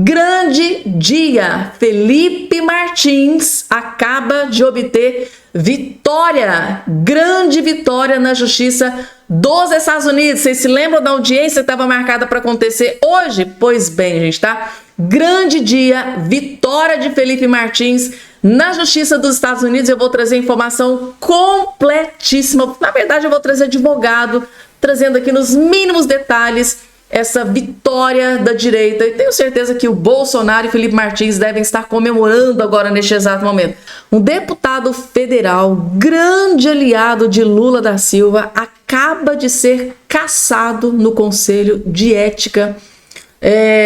Grande dia! Felipe Martins acaba de obter vitória, grande vitória na Justiça dos Estados Unidos. Vocês se lembram da audiência que estava marcada para acontecer hoje? Pois bem, gente, tá? Grande dia, vitória de Felipe Martins na Justiça dos Estados Unidos. Eu vou trazer informação completíssima. Na verdade, eu vou trazer advogado, trazendo aqui nos mínimos detalhes essa vitória da direita. E tenho certeza que o Bolsonaro e Felipe Martins devem estar comemorando agora neste exato momento. Um deputado federal, grande aliado de Lula da Silva, acaba de ser cassado no Conselho de Ética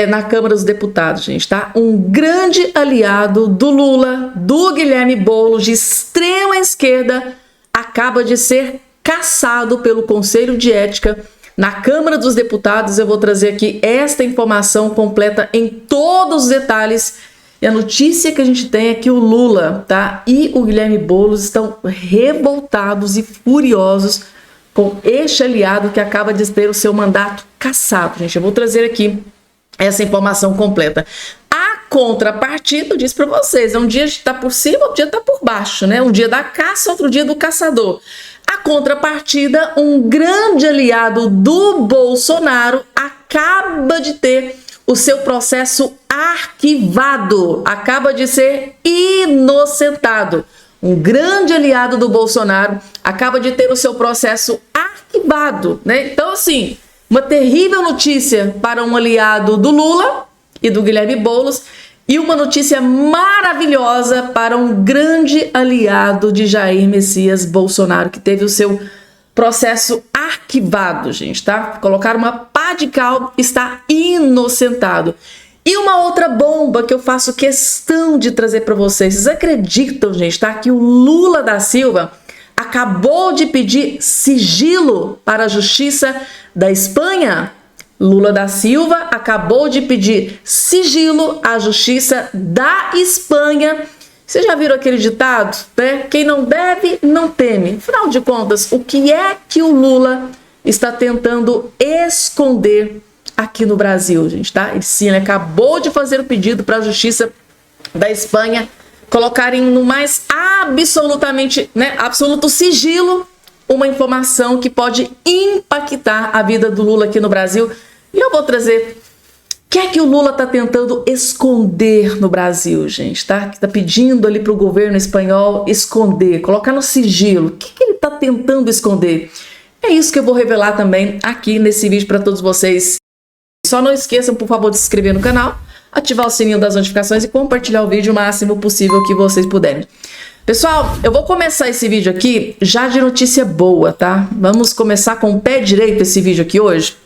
na Câmara dos Deputados, gente, tá? Um grande aliado do Lula, do Guilherme Boulos, de extrema esquerda, acaba de ser cassado pelo Conselho de Ética na Câmara dos Deputados. Eu vou trazer aqui esta informação completa em todos os detalhes. E a notícia que a gente tem é que o Lula, tá, e o Guilherme Boulos estão revoltados e furiosos com este aliado que acaba de ter o seu mandato cassado. Gente, eu vou trazer aqui essa informação completa. A contrapartida, eu disse para vocês, um dia está por cima, outro dia está por baixo, né? Um dia da caça, outro dia do caçador. A contrapartida, um grande aliado do Bolsonaro acaba de ter o seu processo arquivado, acaba de ser inocentado. Um grande aliado do Bolsonaro acaba de ter o seu processo arquivado, né? Então, assim, uma terrível notícia para um aliado do Lula e do Guilherme Boulos, e uma notícia maravilhosa para um grande aliado de Jair Messias Bolsonaro, que teve o seu processo arquivado, gente, tá? Colocaram uma pá de cal, está inocentado. E uma outra bomba que eu faço questão de trazer para vocês. Vocês acreditam, gente, tá? Que o Lula da Silva acabou de pedir sigilo para a Justiça da Espanha? Lula da Silva acabou de pedir sigilo à Justiça da Espanha. Vocês já viram aquele ditado, né? Quem não deve, não teme. Afinal de contas, o que é que o Lula está tentando esconder aqui no Brasil, gente, tá? Ele acabou de fazer o pedido para a Justiça da Espanha colocarem no mais absolutamente, né, absoluto sigilo uma informação que pode impactar a vida do Lula aqui no Brasil. E eu vou trazer o que é que o Lula está tentando esconder no Brasil, gente, tá? Que está pedindo ali para o governo espanhol esconder, colocar no sigilo. O que ele está tentando esconder? É isso que eu vou revelar também aqui nesse vídeo para todos vocês. Só não esqueçam, por favor, de se inscrever no canal, ativar o sininho das notificações e compartilhar o vídeo o máximo possível que vocês puderem. Pessoal, eu vou começar esse vídeo aqui já de notícia boa, tá? Vamos começar com o pé direito esse vídeo aqui hoje.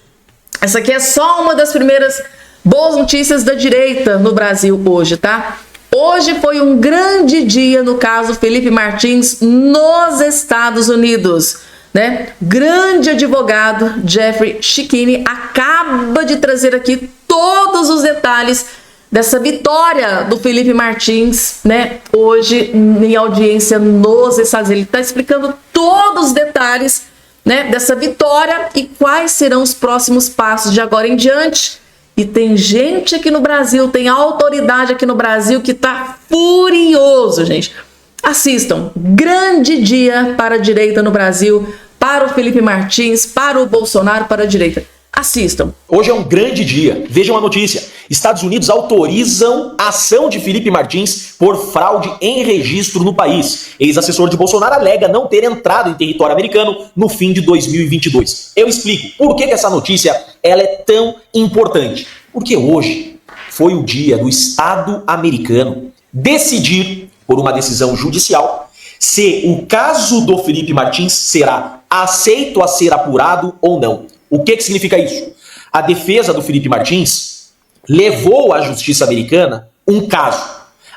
Essa aqui é só uma das primeiras boas notícias da direita no Brasil hoje, tá? Hoje foi um grande dia no caso Felipe Martins nos Estados Unidos, né? Grande advogado Jeffrey Schickini acaba de trazer aqui todos os detalhes dessa vitória do Felipe Martins, né? Hoje em audiência nos Estados Unidos. Ele está explicando todos os detalhes, né, dessa vitória e quais serão os próximos passos de agora em diante. E tem gente aqui no Brasil, tem autoridade aqui no Brasil que tá furioso, gente. Assistam. Grande dia para a direita no Brasil, para o Felipe Martins, para o Bolsonaro, para a direita. Assistam. Hoje é um grande dia. Vejam a notícia. Estados Unidos autorizam a ação de Felipe Martins por fraude em registro no país. Ex-assessor de Bolsonaro alega não ter entrado em território americano no fim de 2022. Eu explico por que essa notícia ela é tão importante. Porque hoje foi o dia do Estado americano decidir, por uma decisão judicial, se o caso do Felipe Martins será aceito a ser apurado ou não. O que significa isso? A defesa do Felipe Martins levou à justiça americana um caso.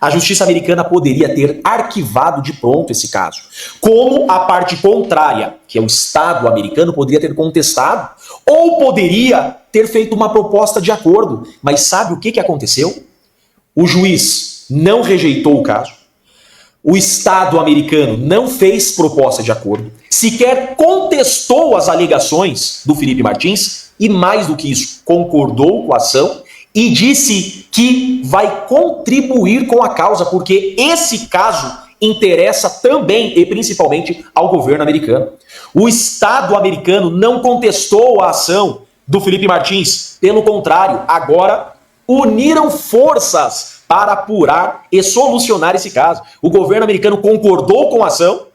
A justiça americana poderia ter arquivado de pronto esse caso. Como a parte contrária, que é o Estado americano, poderia ter contestado, ou poderia ter feito uma proposta de acordo. Mas sabe o que aconteceu? O juiz não rejeitou o caso. O Estado americano não fez proposta de acordo, sequer contestou as alegações do Felipe Martins e, mais do que isso, concordou com a ação e disse que vai contribuir com a causa, porque esse caso interessa também e principalmente ao governo americano. O Estado americano não contestou a ação do Felipe Martins, pelo contrário, agora uniram forças para apurar e solucionar esse caso. O governo americano concordou com a ação,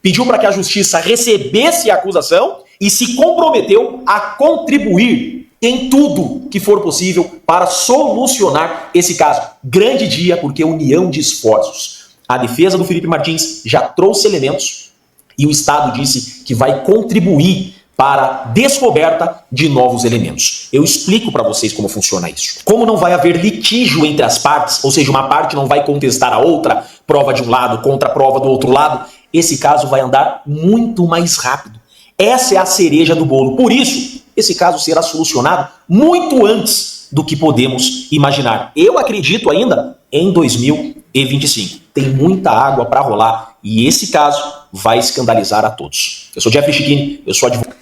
pediu para que a justiça recebesse a acusação e se comprometeu a contribuir em tudo que for possível para solucionar esse caso. Grande dia, porque união de esforços. A defesa do Felipe Martins já trouxe elementos e o Estado disse que vai contribuir para a descoberta de novos elementos. Eu explico para vocês como funciona isso. Como não vai haver litígio entre as partes, ou seja, uma parte não vai contestar a outra, prova de um lado contra a prova do outro lado, esse caso vai andar muito mais rápido. Essa é a cereja do bolo. Por isso, esse caso será solucionado muito antes do que podemos imaginar. Eu acredito ainda em 2025. Tem muita água para rolar e esse caso vai escandalizar a todos. Eu sou Jeffrey Chiquini, eu sou advogado.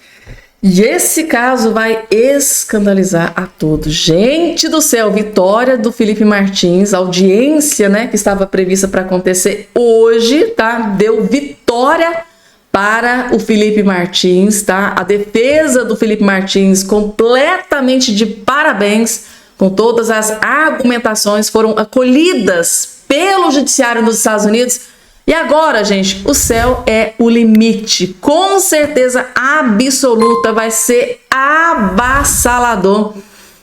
E esse caso vai escandalizar a todos. Gente do céu, vitória do Felipe Martins, audiência, né, que estava prevista para acontecer hoje, tá? Deu vitória para o Felipe Martins, tá? A defesa do Felipe Martins completamente de parabéns, com todas as argumentações foram acolhidas pelo judiciário dos Estados Unidos. E agora, gente, o céu é o limite. Com certeza absoluta vai ser avassalador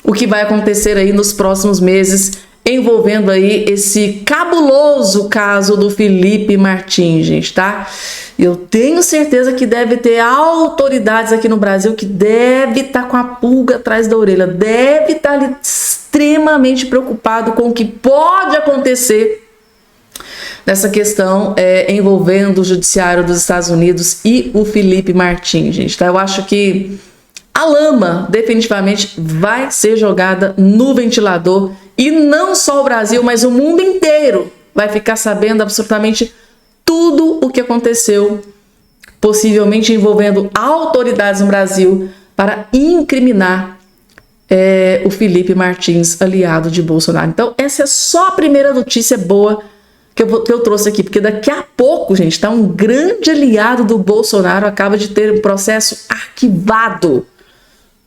o que vai acontecer aí nos próximos meses, envolvendo aí esse cabuloso caso do Felipe Martins, gente, tá? Eu tenho certeza que deve ter autoridades aqui no Brasil que deve estar com a pulga atrás da orelha, deve estar ali extremamente preocupado com o que pode acontecer nessa questão envolvendo o judiciário dos Estados Unidos e o Felipe Martins, gente, tá? Eu acho que a lama definitivamente vai ser jogada no ventilador e não só o Brasil, mas o mundo inteiro vai ficar sabendo absolutamente tudo o que aconteceu, possivelmente envolvendo autoridades no Brasil para incriminar o Felipe Martins, aliado de Bolsonaro. Então, essa é só a primeira notícia boa que eu trouxe aqui, porque daqui a pouco, gente, tá, um grande aliado do Bolsonaro acaba de ter um processo arquivado.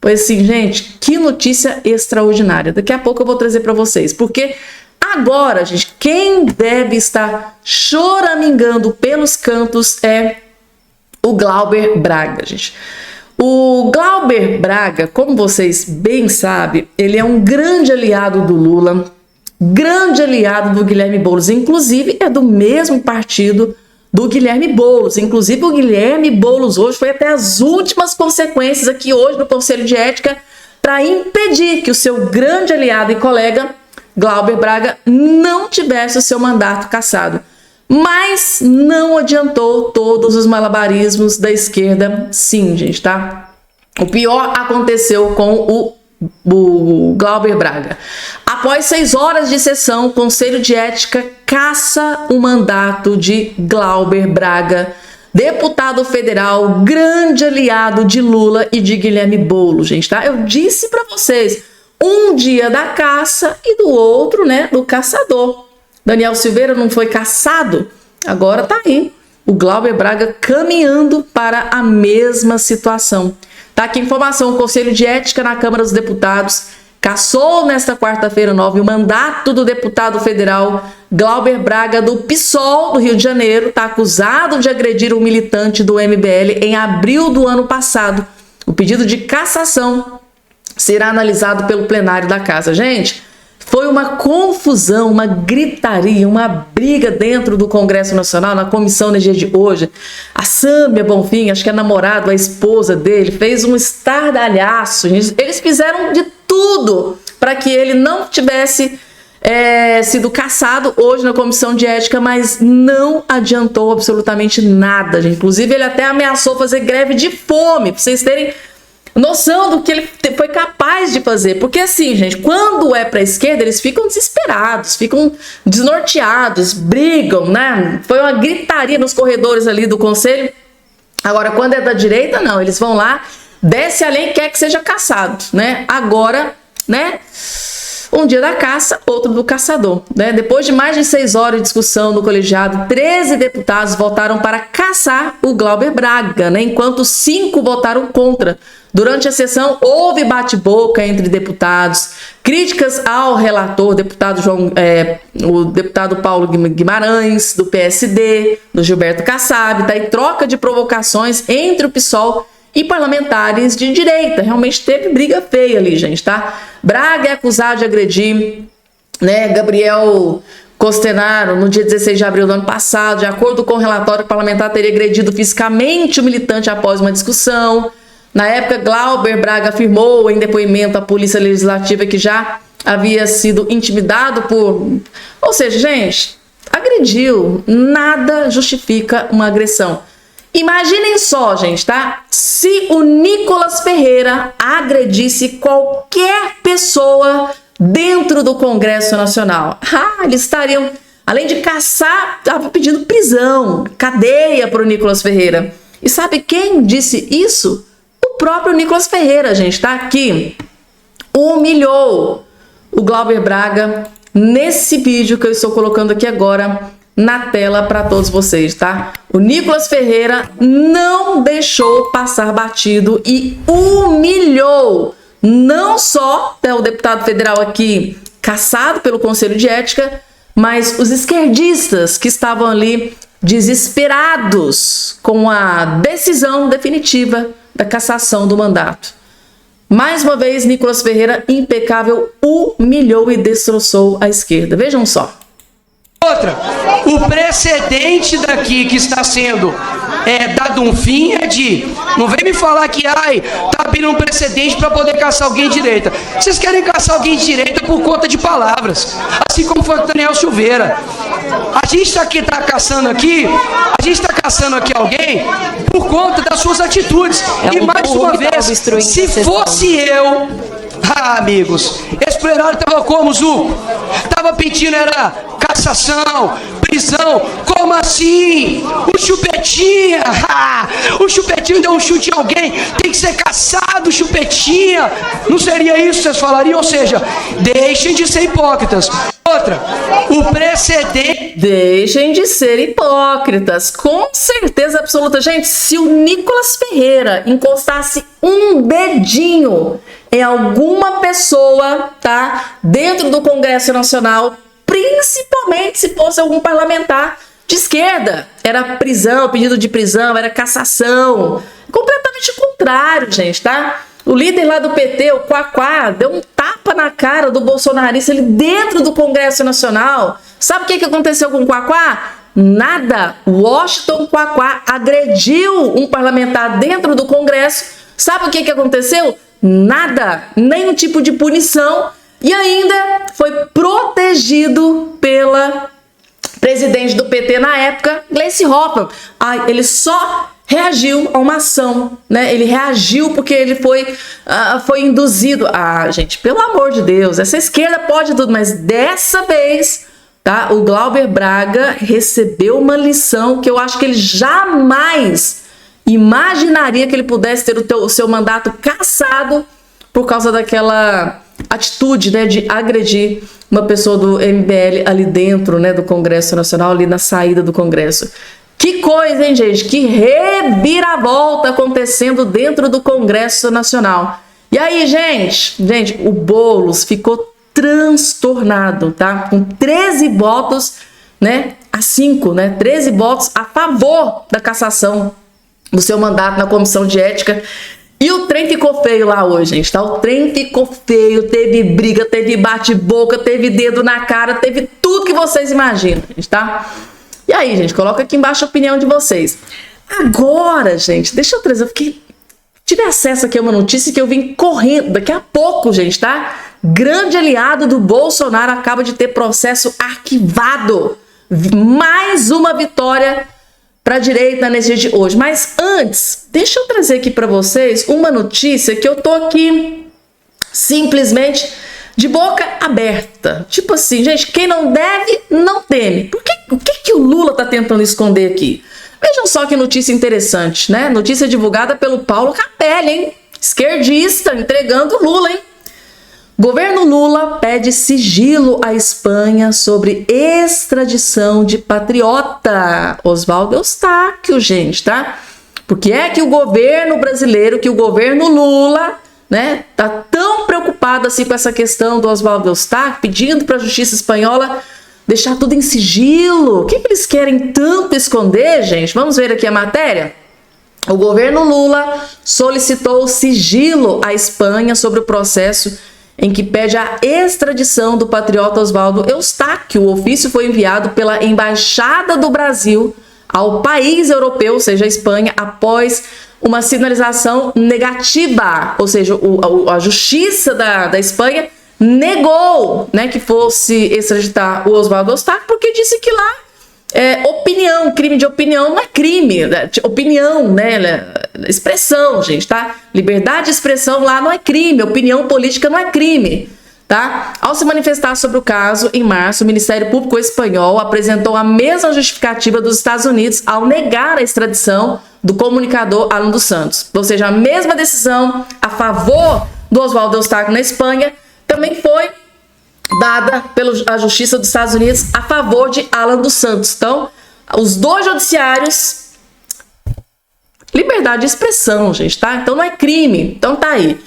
Pois assim, gente, que notícia extraordinária. Daqui a pouco eu vou trazer para vocês, porque agora, gente, quem deve estar choramingando pelos cantos é o Glauber Braga, gente. O Glauber Braga, como vocês bem sabem, ele é um grande aliado do Lula, grande aliado do Guilherme Boulos, inclusive é do mesmo partido do Guilherme Boulos. Inclusive o Guilherme Boulos hoje foi até as últimas consequências aqui hoje no Conselho de Ética para impedir que o seu grande aliado e colega Glauber Braga não tivesse o seu mandato cassado. Mas não adiantou todos os malabarismos da esquerda, sim, gente, tá? O pior aconteceu com o Glauber Braga. Após 6 horas de sessão, o Conselho de Ética cassa o mandato de Glauber Braga, deputado federal, grande aliado de Lula e de Guilherme Boulos, gente, tá? Eu disse para vocês, um dia da caça e do outro, né, do caçador. Daniel Silveira não foi caçado, agora tá aí o Glauber Braga caminhando para a mesma situação. Tá aqui informação, o Conselho de Ética na Câmara dos Deputados cassou nesta quarta-feira 9 o mandato do deputado federal Glauber Braga do PSOL do Rio de Janeiro, tá acusado de agredir um militante do MBL em abril do ano passado. O pedido de cassação será analisado pelo plenário da casa. Gente, foi uma confusão, uma gritaria, uma briga dentro do Congresso Nacional, na comissão no dia de hoje. A Sâmia Bonfim, acho que é namorado, a esposa dele, fez um estardalhaço. Eles fizeram de tudo para que ele não tivesse sido cassado hoje na comissão de ética, mas não adiantou absolutamente nada, gente. Inclusive, ele até ameaçou fazer greve de fome, para vocês terem noção do que ele foi capaz de fazer. Porque assim, gente, quando é para a esquerda, eles ficam desesperados, ficam desnorteados, brigam, né? Foi uma gritaria nos corredores ali do conselho. Agora, quando é da direita, não, eles vão lá, desce além, quer que seja cassado, né? Agora, né, Um dia da caça, outro do caçador, né? Depois de mais de 6 horas de discussão no colegiado, 13 deputados votaram para caçar o Glauber Braga, né? Enquanto 5 votaram contra. Durante a sessão, houve bate-boca entre deputados, críticas ao relator, o deputado Paulo Guimarães, do PSD, do Gilberto Kassab, tá? E troca de provocações entre o PSOL e parlamentares de direita. Realmente teve briga feia ali, gente, tá? Braga é acusado de agredir, né, Gabriel Costenaro no dia 16 de abril do ano passado. De acordo com o relatório, o parlamentar teria agredido fisicamente o militante após uma discussão. Na época, Glauber Braga afirmou em depoimento à Polícia Legislativa que já havia sido intimidado por... Ou seja, gente, agrediu. Nada justifica uma agressão. Imaginem só, gente, tá? Se o Nicolas Ferreira agredisse qualquer pessoa dentro do Congresso Nacional. Eles estariam, além de caçar, estavam pedindo prisão, cadeia para o Nicolas Ferreira. E sabe quem disse isso? O próprio Nicolas Ferreira, gente, tá aqui, humilhou o Glauber Braga nesse vídeo que eu estou colocando aqui agora na tela para todos vocês, tá? O Nicolas Ferreira não deixou passar batido e humilhou não só o deputado federal aqui cassado pelo Conselho de Ética, mas os esquerdistas que estavam ali desesperados com a decisão definitiva da cassação do mandato. Mais uma vez, Nicolas Ferreira, impecável, humilhou e destroçou a esquerda. Vejam só. Outra, o precedente daqui que está sendo dado um fim é de... Não vem me falar que tá abrindo um precedente para poder caçar alguém de direita. Vocês querem caçar alguém de direita por conta de palavras. Assim como foi o Daniel Silveira. A gente está caçando aqui alguém por conta das suas atitudes. E mais uma vez, se fosse eu... amigos, esse plenário estava como, Zuco? Estava pedindo, era cassação, prisão. Como assim? O Chupetinha, o Chupetinha deu um chute em alguém, tem que ser caçado, o Chupetinha. Não seria isso que vocês falariam? Ou seja, deixem de ser hipócritas. Outra, o precedente... Deixem de ser hipócritas, com certeza absoluta. Gente, se o Nicolas Ferreira encostasse um dedinho em alguma pessoa, tá, dentro do Congresso Nacional, principalmente se fosse algum parlamentar de esquerda, era prisão, pedido de prisão, era cassação. Completamente contrário, gente, tá? O líder lá do PT, o Quaquá, deu um tapa na cara do bolsonarista ali dentro do Congresso Nacional. Sabe o que aconteceu com o Quaquá? Nada. Washington Quaquá agrediu um parlamentar dentro do Congresso. Sabe o que aconteceu? Nada. Nenhum tipo de punição. E ainda foi protegido pela presidente do PT na época, Gleice Hoffmann. Ele só reagiu a uma ação, né? Ele reagiu porque ele foi induzido. Gente, pelo amor de Deus, essa esquerda pode tudo, mas dessa vez, tá? O Glauber Braga recebeu uma lição que eu acho que ele jamais imaginaria que ele pudesse ter o seu mandato cassado por causa daquela atitude, né, de agredir uma pessoa do MBL ali dentro, né, do Congresso Nacional, ali na saída do Congresso. Que coisa, hein, gente? Que reviravolta acontecendo dentro do Congresso Nacional. E aí, gente, o Boulos ficou transtornado, tá? Com 13 votos, né, a 5, né? 13 votos a favor da cassação do seu mandato na Comissão de Ética. E o trem ficou feio lá hoje, gente, tá? O trem ficou feio, teve briga, teve bate-boca, teve dedo na cara, teve tudo que vocês imaginam, gente, tá? E aí, gente, coloca aqui embaixo a opinião de vocês. Agora, gente, deixa eu trazer, tive acesso aqui a uma notícia que eu vim correndo, daqui a pouco, gente, tá? Grande aliado do Bolsonaro acaba de ter processo arquivado. Mais uma vitória para a direita nesse dia de hoje. Mas antes, deixa eu trazer aqui para vocês uma notícia que eu tô aqui simplesmente de boca aberta. Tipo assim, gente, quem não deve, não teme. O que o Lula tá tentando esconder aqui? Vejam só que notícia interessante, né? Notícia divulgada pelo Paulo Capelli, hein? Esquerdista, entregando Lula, hein? Governo Lula pede sigilo à Espanha sobre extradição de patriota. Oswaldo Eustáquio, gente, tá? Porque é que o governo brasileiro, que o governo Lula, né, tá tão preocupado assim com essa questão do Oswaldo Eustáquio, pedindo para a justiça espanhola deixar tudo em sigilo. O que eles querem tanto esconder, gente? Vamos ver aqui a matéria? O governo Lula solicitou sigilo à Espanha sobre o processo em que pede a extradição do patriota Oswaldo Eustáquio. O ofício foi enviado pela Embaixada do Brasil ao país europeu, ou seja, a Espanha, após uma sinalização negativa, ou seja, a justiça da Espanha negou, né, que fosse extraditar o Oswaldo Eustáquio, porque disse que lá opinião, crime de opinião não é crime, né? Opinião, né, expressão, gente, tá? Liberdade de expressão lá não é crime, opinião política não é crime, tá? Ao se manifestar sobre o caso, em março, o Ministério Público espanhol apresentou a mesma justificativa dos Estados Unidos ao negar a extradição do comunicador Alan dos Santos. Ou seja, a mesma decisão a favor do Oswaldo Eustáquio na Espanha também foi dada pela Justiça dos Estados Unidos a favor de Alan dos Santos. Então, os dois judiciários, liberdade de expressão, gente, tá? Então não é crime, então tá aí.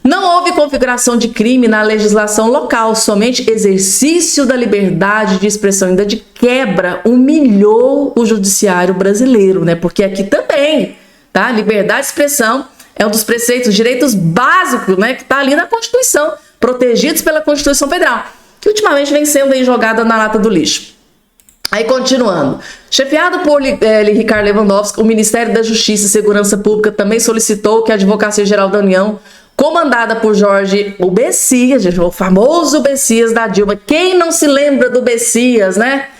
Não houve configuração de crime na legislação local, somente exercício da liberdade de expressão, ainda de quebra, humilhou o judiciário brasileiro, né? Porque aqui também, tá? Liberdade de expressão é um dos preceitos, direitos básicos, né? Que tá ali na Constituição, protegidos pela Constituição Federal, que ultimamente vem sendo aí jogada na lata do lixo. Aí, continuando. Chefiado por Ricardo Lewandowski, o Ministério da Justiça e Segurança Pública também solicitou que a Advocacia Geral da União, comandada por Jorge o Bessias, o famoso Bessias da Dilma, quem não se lembra do Bessias, né?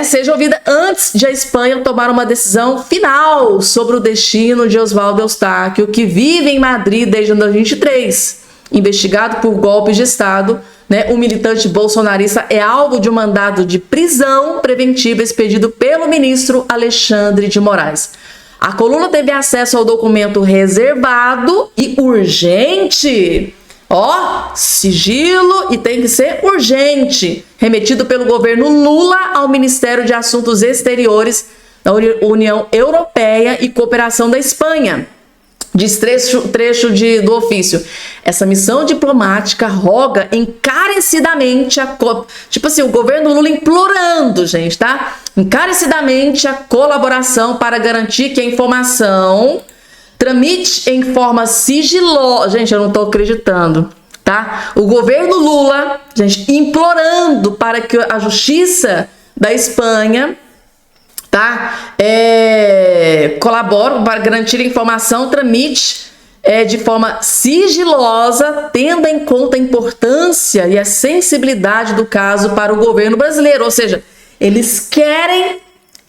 Seja ouvida antes de a Espanha tomar uma decisão final sobre o destino de Oswaldo Eustáquio, que vive em Madrid desde 2023. Investigado por golpes de Estado, né, o militante bolsonarista é alvo de um mandado de prisão preventiva expedido pelo ministro Alexandre de Moraes. A coluna teve acesso ao documento reservado e urgente, sigilo, e tem que ser urgente, remetido pelo governo Lula ao Ministério de Assuntos Exteriores da União Europeia e Cooperação da Espanha. Diz trecho do ofício. Essa missão diplomática roga encarecidamente o governo Lula implorando, gente, tá? Encarecidamente a colaboração para garantir que a informação tramite em forma sigilosa. Gente, eu não tô acreditando, tá? O governo Lula, gente, implorando para que a justiça da Espanha, tá? Colabora para garantir a informação, tramite de forma sigilosa, tendo em conta a importância e a sensibilidade do caso para o governo brasileiro. Ou seja, eles querem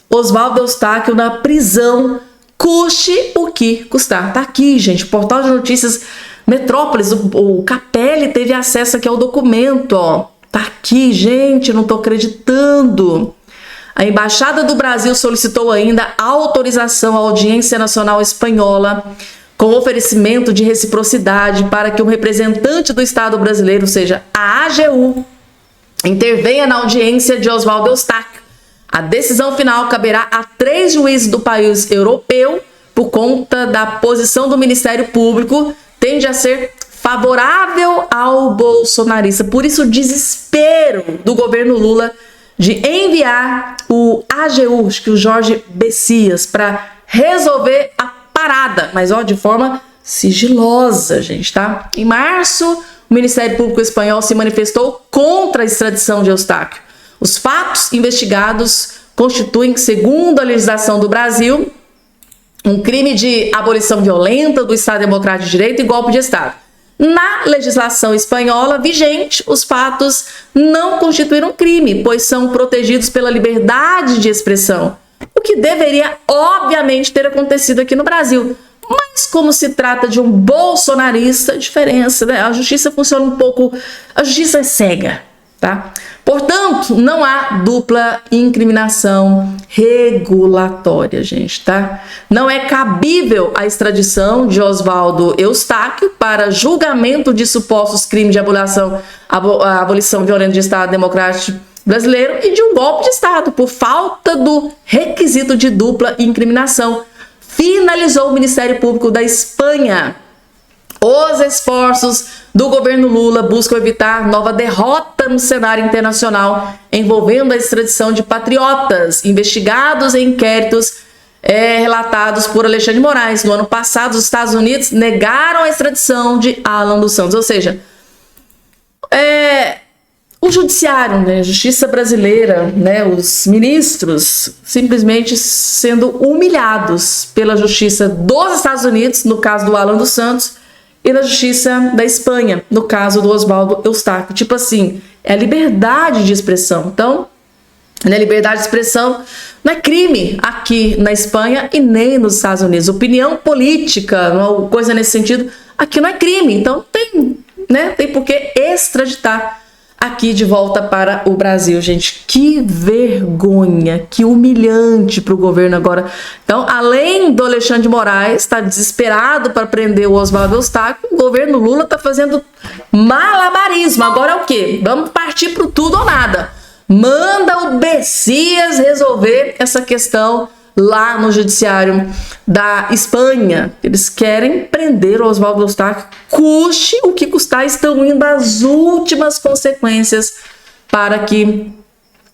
Oswaldo Eustáquio na prisão, custe o que custar. Tá aqui, gente, Portal de Notícias Metrópolis, o Capelli teve acesso aqui ao documento, ó. Tá aqui, gente, não tô acreditando. A Embaixada do Brasil solicitou ainda autorização à Audiência Nacional Espanhola com oferecimento de reciprocidade para que um representante do Estado brasileiro, ou seja, a AGU, intervenha na audiência de Oswaldo Eustáquio. A decisão final caberá a 3 juízes do país europeu, por conta da posição do Ministério Público, tende a ser favorável ao bolsonarista. Por isso, o desespero do governo Lula de enviar o AGU, acho que o Jorge Bessias, para resolver a parada, mas de forma sigilosa, gente, tá? Em março, o Ministério Público espanhol se manifestou contra a extradição de Eustáquio. Os fatos investigados constituem, segundo a legislação do Brasil, um crime de abolição violenta do Estado Democrático de Direito e golpe de Estado. Na legislação espanhola vigente, os fatos não constituíram crime, pois são protegidos pela liberdade de expressão, o que deveria, obviamente, ter acontecido aqui no Brasil. Mas como se trata de um bolsonarista, diferença, né? A justiça funciona a justiça é cega, tá? Portanto, não há dupla incriminação regulatória, gente, tá? Não é cabível a extradição de Oswaldo Eustáquio para julgamento de supostos crimes de abolição violenta de Estado Democrático Brasileiro e de um golpe de Estado, por falta do requisito de dupla incriminação, finalizou o Ministério Público da Espanha. Os esforços do governo Lula buscam evitar nova derrota no cenário internacional envolvendo a extradição de patriotas investigados em inquéritos relatados por Alexandre de Moraes. No ano passado, os Estados Unidos negaram a extradição de Alan dos Santos. Ou seja, o judiciário, né, a justiça brasileira, né, os ministros simplesmente sendo humilhados pela justiça dos Estados Unidos, no caso do Alan dos Santos, e na justiça da Espanha, no caso do Oswaldo Eustáquio. Tipo assim, é a liberdade de expressão. Então, né, liberdade de expressão não é crime aqui na Espanha e nem nos Estados Unidos. Opinião política, coisa nesse sentido, aqui não é crime. Então, tem por que extraditar aqui de volta para o Brasil, gente. Que vergonha, que humilhante para o governo agora. Então, além do Alexandre de Moraes estar desesperado para prender o Oswaldo Eustáquio, o governo Lula está fazendo malabarismo. Agora é o quê? Vamos partir para o tudo ou nada. Manda o Bessias resolver essa questão lá no judiciário da Espanha. Eles querem prender o Oswaldo Eustáquio, custe o que custar, estão indo às últimas consequências para que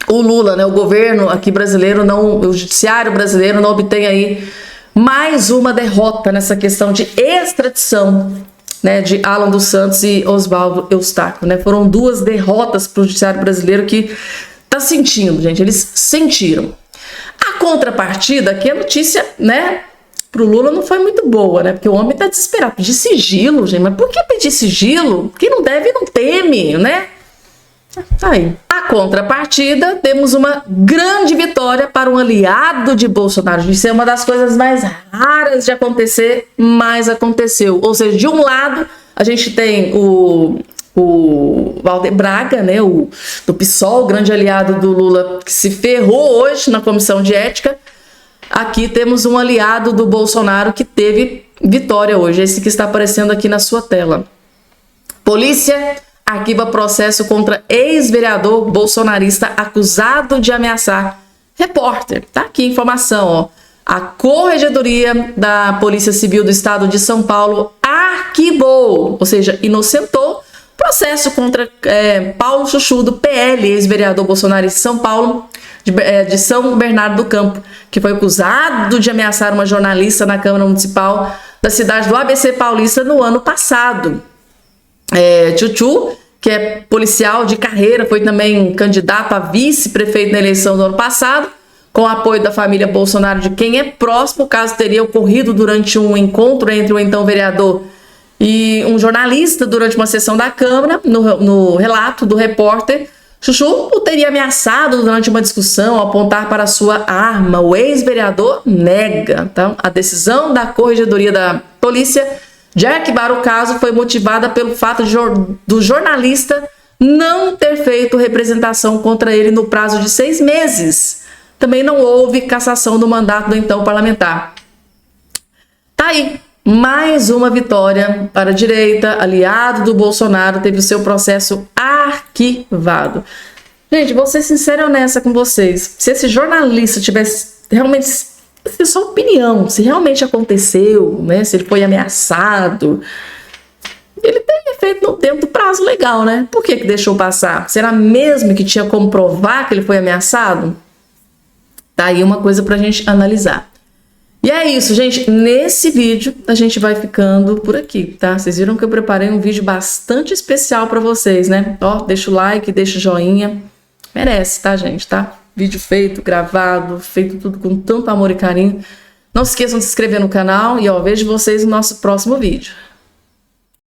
o Lula, né, o governo aqui brasileiro, o judiciário brasileiro não obtenha aí mais uma derrota nessa questão de extradição, né, de Alan dos Santos e Oswaldo Eustáquio, né? Foram duas derrotas para o judiciário brasileiro que tá sentindo, gente, eles sentiram. A contrapartida, que a notícia, né, pro Lula não foi muito boa, né? Porque o homem tá desesperado. Pedir sigilo, gente. Mas por que pedir sigilo? Quem não deve não teme, né? Tá aí. A contrapartida, temos uma grande vitória para um aliado de Bolsonaro. Isso é uma das coisas mais raras de acontecer, mas aconteceu. Ou seja, de um lado, a gente tem o Valder Braga, né, do PSOL, grande aliado do Lula, que se ferrou hoje na comissão de ética. Aqui temos um aliado do Bolsonaro que teve vitória hoje, esse que está aparecendo aqui na sua tela. Polícia arquiva processo contra ex-vereador bolsonarista acusado de ameaçar repórter. Tá aqui a informação, ó. A Corregedoria da Polícia Civil do Estado de São Paulo arquivou, ou seja, inocentou, processo contra Paulo Chuchu, do PL, ex-vereador bolsonarista de São Paulo, de São Bernardo do Campo, que foi acusado de ameaçar uma jornalista na Câmara Municipal da cidade do ABC Paulista no ano passado. Chuchu, que é policial de carreira, foi também candidato a vice-prefeito na eleição do ano passado, com o apoio da família Bolsonaro, de quem é próximo. O caso teria ocorrido durante um encontro entre o então vereador e um jornalista durante uma sessão da Câmara. No relato do repórter, Chuchu o teria ameaçado durante uma discussão ao apontar para sua arma. O ex-vereador nega. Então, a decisão da Corregedoria da Polícia de arquivar o caso foi motivada pelo fato do jornalista não ter feito representação contra ele no prazo de 6 meses. Também não houve cassação do mandato do então parlamentar. Tá aí. Mais uma vitória para a direita, aliado do Bolsonaro, teve o seu processo arquivado. Gente, vou ser sincera e honesta com vocês. Se esse jornalista tivesse realmente, se sua opinião, se realmente aconteceu, né, se ele foi ameaçado, ele teria feito no tempo do prazo legal, né? Por que deixou passar? Será mesmo que tinha como provar que ele foi ameaçado? Tá aí uma coisa pra gente analisar. E é isso, gente. Nesse vídeo, a gente vai ficando por aqui, tá? Vocês viram que eu preparei um vídeo bastante especial pra vocês, né? Ó, deixa o like, deixa o joinha. Merece, tá, gente? Tá? Vídeo feito, gravado, feito tudo com tanto amor e carinho. Não se esqueçam de se inscrever no canal e, ó, vejo vocês no nosso próximo vídeo.